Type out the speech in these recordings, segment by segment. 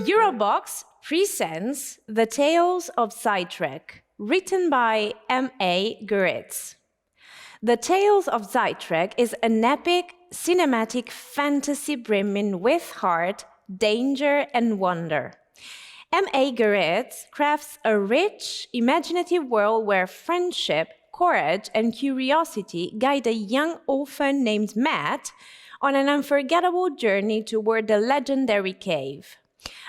Eurobox presents The Tales of Zitreg, written by M.A. Geritz. The Tales of Zitreg is an epic, cinematic fantasy brimming with heart, danger, and wonder. M.A. Geritz crafts a rich, imaginative world where friendship, courage, and curiosity guide a young orphan named Matt on an unforgettable journey toward the legendary cave.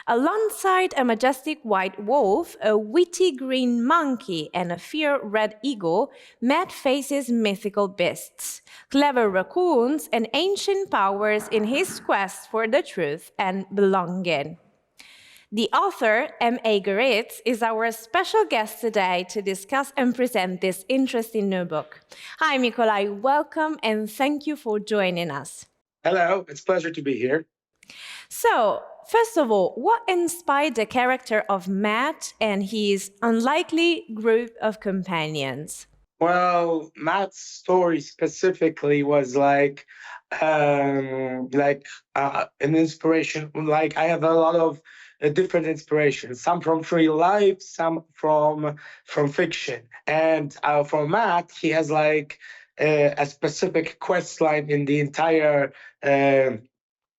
Alongside a majestic white wolf, a witty green monkey, and a fierce red eagle, Matt faces mythical beasts, clever raccoons, and ancient powers in his quest for the truth and belonging. The author, M.A. Geritz, is our special guest today to discuss and present this interesting new book. Hi, Mikolai, welcome and thank you for joining us. Hello, it's a pleasure to be here. So, first of all, what inspired the character of Matt and his unlikely group of companions? Well, Matt's story specifically was an inspiration. Like I have a lot of different inspirations. Some from real life, some from fiction. And for Matt, he has a specific quest line in the entire.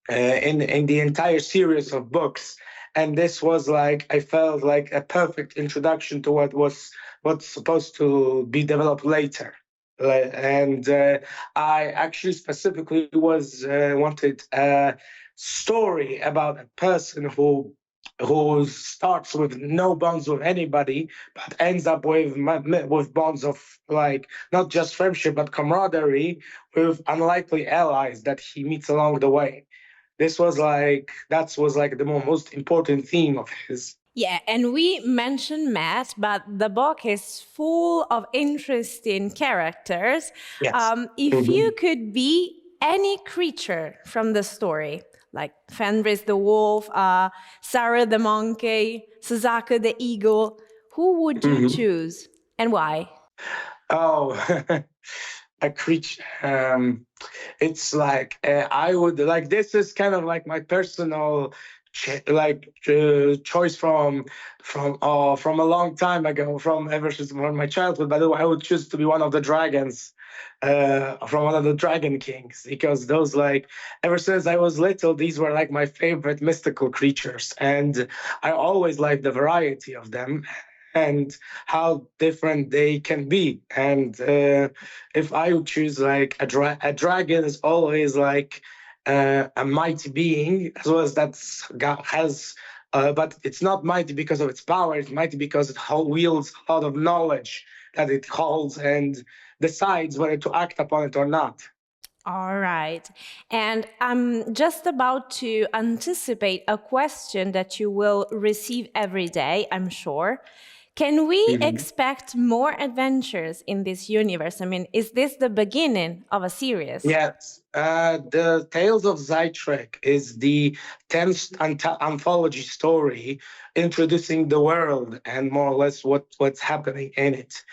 In the entire series of books, and this was I felt like a perfect introduction to what's supposed to be developed later. And I actually specifically was wanted a story about a person who starts with no bonds with anybody, but ends up with bonds of not just friendship but camaraderie with unlikely allies that he meets along the way. This was the most important theme of his. Yeah, and we mentioned Matt, but the book is full of interesting characters. Yes. If you could be any creature from the story, like Fenris the wolf, Sarah the monkey, Suzaku the eagle, who would you choose and why? Oh, a creature. It's I would this is kind of like my personal choice from a long time ago, from my childhood. By the way, I would choose to be one of the dragons, from one of the dragon kings, because those ever since I was little, these were my favorite mystical creatures, and I always liked the variety of them and how different they can be. And if I would choose a dragon is always a mighty being, as well as God has, but it's not mighty because of its power. It's mighty because it wields a lot of knowledge that it holds and decides whether to act upon it or not. All right. And I'm just about to anticipate a question that you will receive every day, I'm sure. Can we expect more adventures in this universe? I mean, is this the beginning of a series? Yes. The Tales of Zitreg is the 10th anthology story introducing the world and more or less what's happening in it.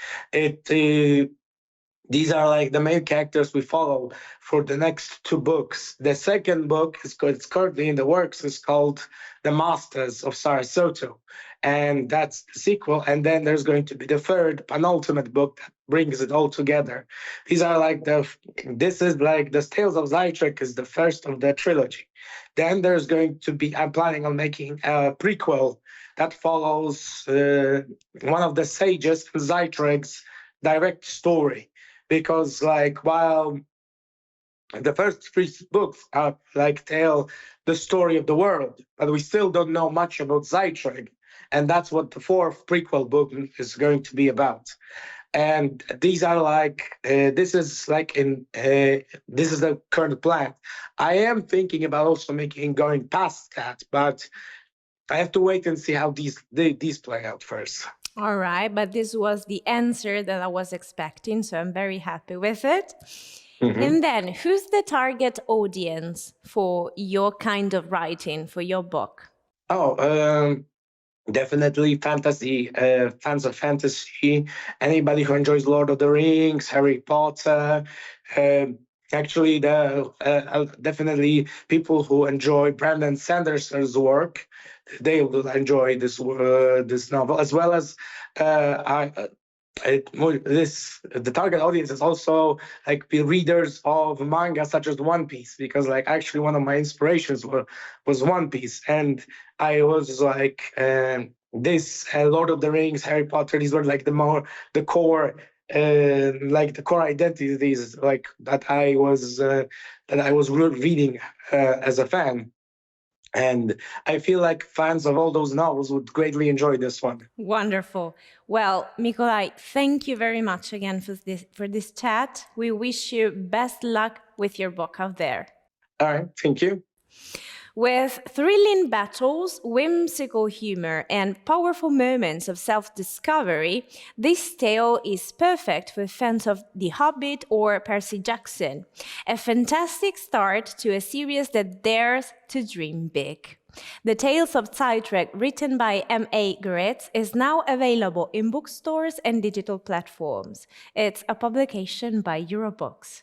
These are the main characters we follow for the next two books. The second book it's currently in the works, is called The Masters of Sarasota, and that's the sequel. And then there's going to be the third penultimate book that brings it all together. These are the Tales of Zitreg is the first of the trilogy. Then there's going to be, I'm planning on making a prequel that follows one of the sages, Zitreg's direct story. Because while the first three books are tell the story of the world, but we still don't know much about Zitreg, and that's what the fourth prequel book is going to be about. And these are this is the current plan. I am thinking about also going past that, but I have to wait and see how these play out first. All right, but this was the answer that I was expecting, so I'm very happy with it. And then, who's the target audience for your kind of writing, for your book? Definitely fantasy, fans of fantasy, anybody who enjoys Lord of the Rings, Harry Potter, Actually, definitely people who enjoy Brandon Sanderson's work, they will enjoy this novel as well as the target audience is also like the readers of manga such as One Piece, because like actually one of my inspirations was One Piece, and I was like this Lord of the Rings, Harry Potter, these were like the core like the core identities like that I was reading as a fan. And I feel like fans of all those novels would greatly enjoy this one. Wonderful. Well, Mikolai, thank you very much again for this chat. We wish you best luck with your book out there. All right, thank you. With thrilling battles, whimsical humor, and powerful moments of self discovery, this tale is perfect for fans of The Hobbit or Percy Jackson. A fantastic start to a series that dares to dream big. The Tales of Zitreg, written by M.A. Geritz, is now available in bookstores and digital platforms. It's a publication by Eurobooks.